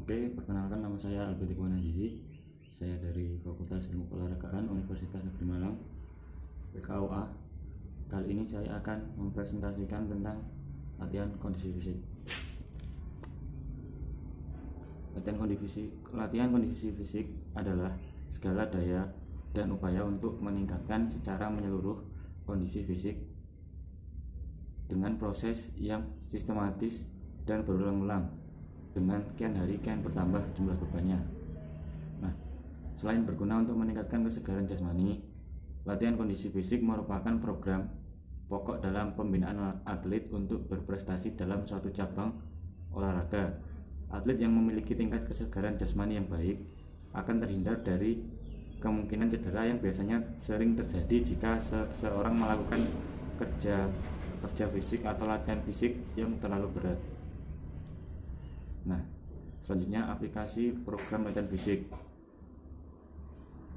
Oke, perkenalkan nama saya Albert Iqbal Azizi. Saya dari Fakultas Ilmu Keolahragaan Universitas Negeri Malang, PKUA. Kali ini saya akan mempresentasikan tentang latihan kondisi fisik. Latihan kondisi fisik adalah segala daya dan upaya untuk meningkatkan secara menyeluruh kondisi fisik dengan proses yang sistematis dan berulang-ulang, dengan kian hari kian bertambah jumlah bebannya. Nah, selain berguna untuk meningkatkan kesegaran jasmani, latihan kondisi fisik merupakan program pokok dalam pembinaan atlet untuk berprestasi dalam suatu cabang olahraga. Atlet yang memiliki tingkat kesegaran jasmani yang baik akan terhindar dari kemungkinan cedera yang biasanya sering terjadi jika seseorang melakukan kerja fisik atau latihan fisik yang terlalu berat. Nah, selanjutnya aplikasi program latihan fisik.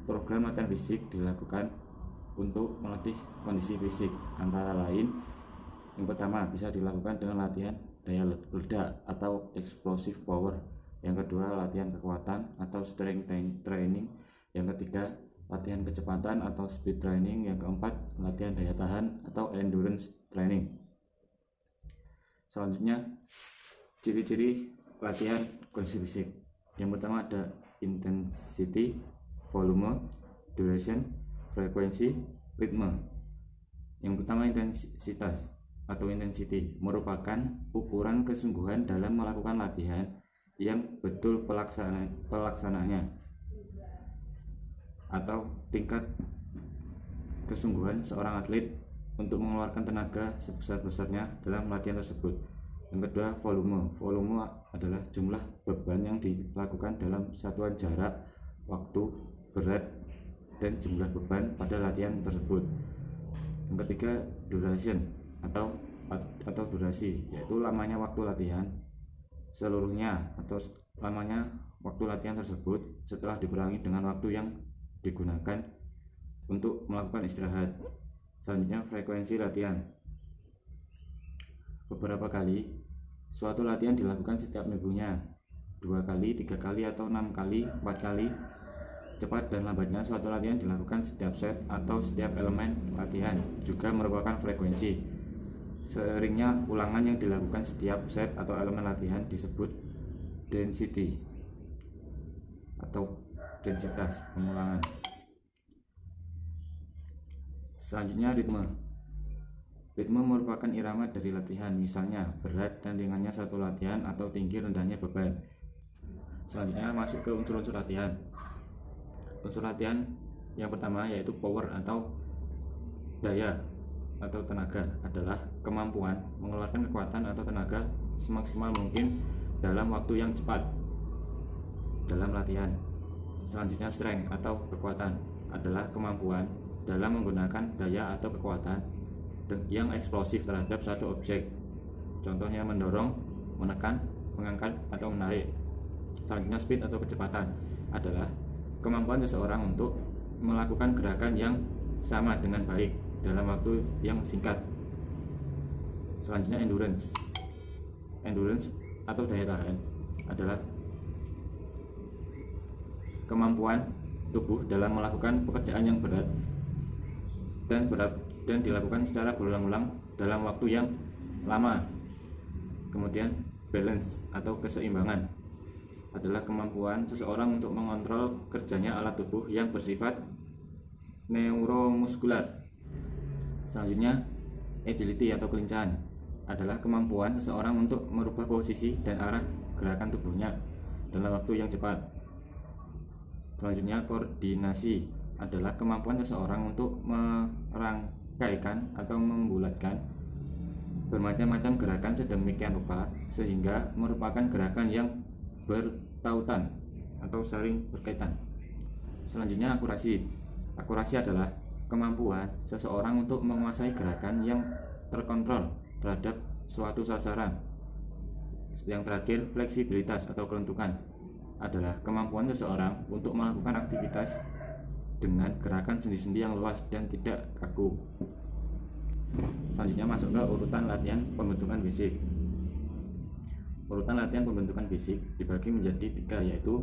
Program latihan fisik dilakukan untuk melatih kondisi fisik, antara lain yang pertama bisa dilakukan dengan latihan daya ledak atau explosive power, yang kedua latihan kekuatan atau strength training, yang ketiga latihan kecepatan atau speed training, yang keempat latihan daya tahan atau endurance training. Selanjutnya ciri-ciri latihan kondisi fisik. Yang pertama ada intensity, volume, duration, frekuensi, ritme. Yang pertama intensitas atau intensity merupakan ukuran kesungguhan dalam melakukan latihan yang betul pelaksanaannya, atau tingkat kesungguhan seorang atlet untuk mengeluarkan tenaga sebesar-besarnya dalam latihan tersebut. Yang kedua volume adalah jumlah beban yang dilakukan dalam satuan jarak, waktu, berat, dan jumlah beban pada latihan tersebut. Yang ketiga duration atau durasi, yaitu lamanya waktu latihan seluruhnya atau lamanya waktu latihan tersebut setelah dikurangi dengan waktu yang digunakan untuk melakukan istirahat. Selanjutnya frekuensi latihan. Beberapa kali suatu latihan dilakukan setiap minggunya, 2 kali, 3 kali, atau 6 kali, 4 kali. Cepat dan lambatnya suatu latihan dilakukan setiap set atau setiap elemen latihan juga merupakan frekuensi. Seringnya ulangan yang dilakukan setiap set atau elemen latihan disebut density atau densitas pengulangan. Selanjutnya ritme. Ritme merupakan irama dari latihan, misalnya berat dan ringannya satu latihan atau tinggi rendahnya beban. Selanjutnya masuk ke unsur-unsur latihan. Unsur latihan yang pertama yaitu power atau daya atau tenaga, adalah kemampuan mengeluarkan kekuatan atau tenaga semaksimal mungkin dalam waktu yang cepat dalam latihan. Selanjutnya strength atau kekuatan adalah kemampuan dalam menggunakan daya atau kekuatan yang eksplosif terhadap satu objek, contohnya mendorong, menekan, mengangkat, atau menarik. Selanjutnya speed atau kecepatan adalah kemampuan seseorang untuk melakukan gerakan yang sama dengan baik dalam waktu yang singkat. Selanjutnya endurance atau daya tahan adalah kemampuan tubuh dalam melakukan pekerjaan yang berat dan dilakukan secara berulang-ulang dalam waktu yang lama. Kemudian balance atau keseimbangan adalah kemampuan seseorang untuk mengontrol kerjanya alat tubuh yang bersifat neuromuskular. Selanjutnya agility atau kelincahan adalah kemampuan seseorang untuk merubah posisi dan arah gerakan tubuhnya dalam waktu yang cepat. Selanjutnya koordinasi adalah kemampuan seseorang untuk merangkaikan atau membulatkan bermacam-macam gerakan sedemikian rupa sehingga merupakan gerakan yang bertautan atau saling berkaitan. Selanjutnya akurasi adalah kemampuan seseorang untuk menguasai gerakan yang terkontrol terhadap suatu sasaran. Yang terakhir fleksibilitas atau kelentukan adalah kemampuan seseorang untuk melakukan aktivitas dengan gerakan sendi-sendi yang luas dan tidak kaku. Selanjutnya masuk ke urutan latihan pembentukan fisik. Urutan latihan pembentukan fisik dibagi menjadi 3, yaitu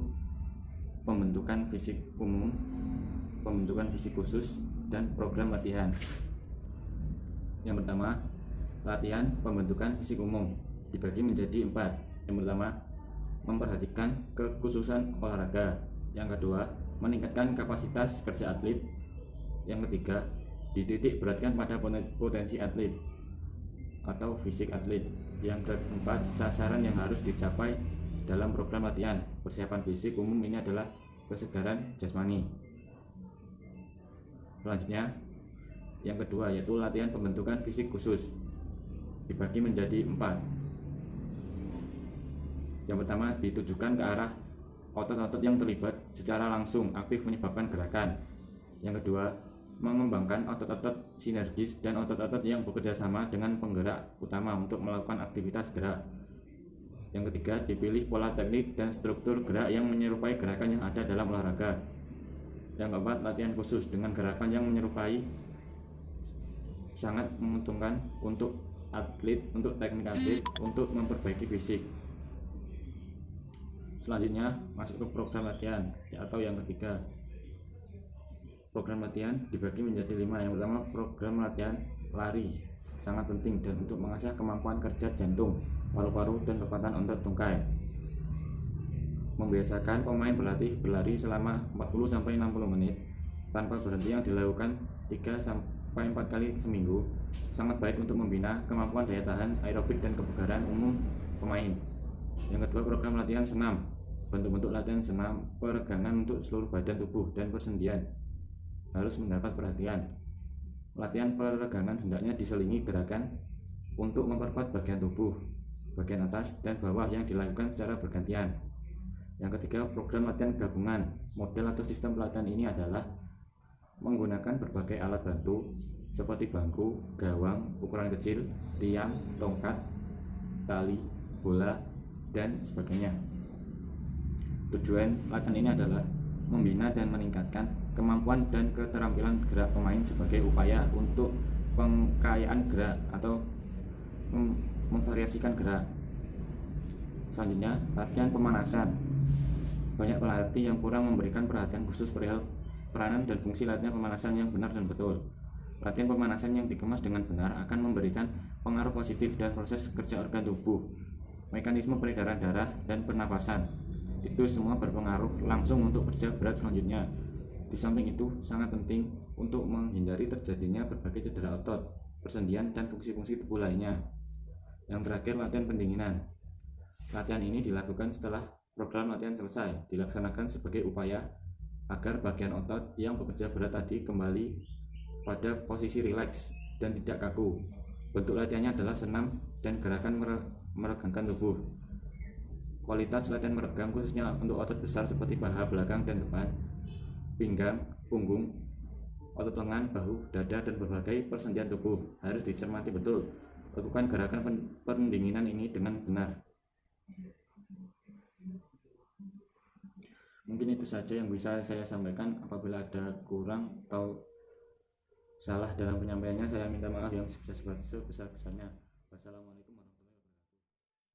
pembentukan fisik umum, pembentukan fisik khusus, dan program latihan. Yang pertama, latihan pembentukan fisik umum dibagi menjadi 4. Yang pertama, memperhatikan kekhususan olahraga. Yang kedua, meningkatkan kapasitas kerja atlet. Yang ketiga, dititik beratkan pada potensi atlet atau fisik atlet. Yang keempat, sasaran yang harus dicapai dalam program latihan. Persiapan fisik umum ini adalah kesegaran jasmani. Selanjutnya, yang kedua yaitu latihan pembentukan fisik khusus dibagi menjadi 4. Yang pertama, ditujukan ke arah otot-otot yang terlibat secara langsung aktif menyebabkan gerakan. Yang kedua, mengembangkan otot-otot sinergis dan otot-otot yang bekerja sama dengan penggerak utama untuk melakukan aktivitas gerak. Yang ketiga, dipilih pola teknik dan struktur gerak yang menyerupai gerakan yang ada dalam olahraga. Yang keempat, latihan khusus dengan gerakan yang menyerupai sangat menguntungkan untuk atlet, untuk teknik atlet, untuk memperbaiki fisik. Selanjutnya masuk ke program latihan atau yang ketiga. Program latihan dibagi menjadi 5. Yang pertama, program latihan lari, sangat penting dan untuk mengasah kemampuan kerja jantung, paru-paru, dan kekuatan otot tungkai. Membiasakan pemain berlatih berlari selama 40-60 menit tanpa berhenti yang dilakukan 3-4 kali seminggu sangat baik untuk membina kemampuan daya tahan, aerobik, dan kebugaran umum pemain. Yang kedua, program latihan senam. Bentuk-bentuk latihan senam peregangan untuk seluruh badan tubuh dan persendian harus mendapat perhatian. Latihan peregangan hendaknya diselingi gerakan untuk memperkuat bagian tubuh, bagian atas dan bawah yang dilakukan secara bergantian. Yang ketiga, program latihan gabungan. Model atau sistem pelatihan ini adalah menggunakan berbagai alat bantu seperti bangku, gawang, ukuran kecil, tiang, tongkat, tali, bola, dan sebagainya. Tujuan latihan ini adalah membina dan meningkatkan kemampuan dan keterampilan gerak pemain sebagai upaya untuk pengkayaan gerak atau memvariasikan gerak. Selanjutnya, latihan pemanasan. Banyak pelatih yang kurang memberikan perhatian khusus perihal peranan dan fungsi latihan pemanasan yang benar dan betul. Latihan pemanasan yang dikemas dengan benar akan memberikan pengaruh positif dan proses kerja organ tubuh, mekanisme peredaran darah, dan pernafasan. Itu semua berpengaruh langsung untuk kerja berat selanjutnya. Di samping itu, sangat penting untuk menghindari terjadinya berbagai cedera otot, persendian, dan fungsi-fungsi tubuh lainnya. Yang terakhir, latihan pendinginan. Latihan ini dilakukan setelah program latihan selesai, dilaksanakan sebagai upaya agar bagian otot yang bekerja berat tadi kembali pada posisi rileks dan tidak kaku. Bentuk latihannya adalah senam dan gerakan meregangkan tubuh. Kualitas latihan meregang khususnya untuk otot besar seperti paha belakang dan depan, pinggang, punggung, otot lengan, bahu, dada, dan berbagai persendian tubuh harus dicermati betul. Lakukan gerakan pendinginan ini dengan benar. Mungkin itu saja yang bisa saya sampaikan. Apabila ada kurang atau salah dalam penyampaiannya, saya minta maaf yang sebesar-besarnya. Wassalamualaikum.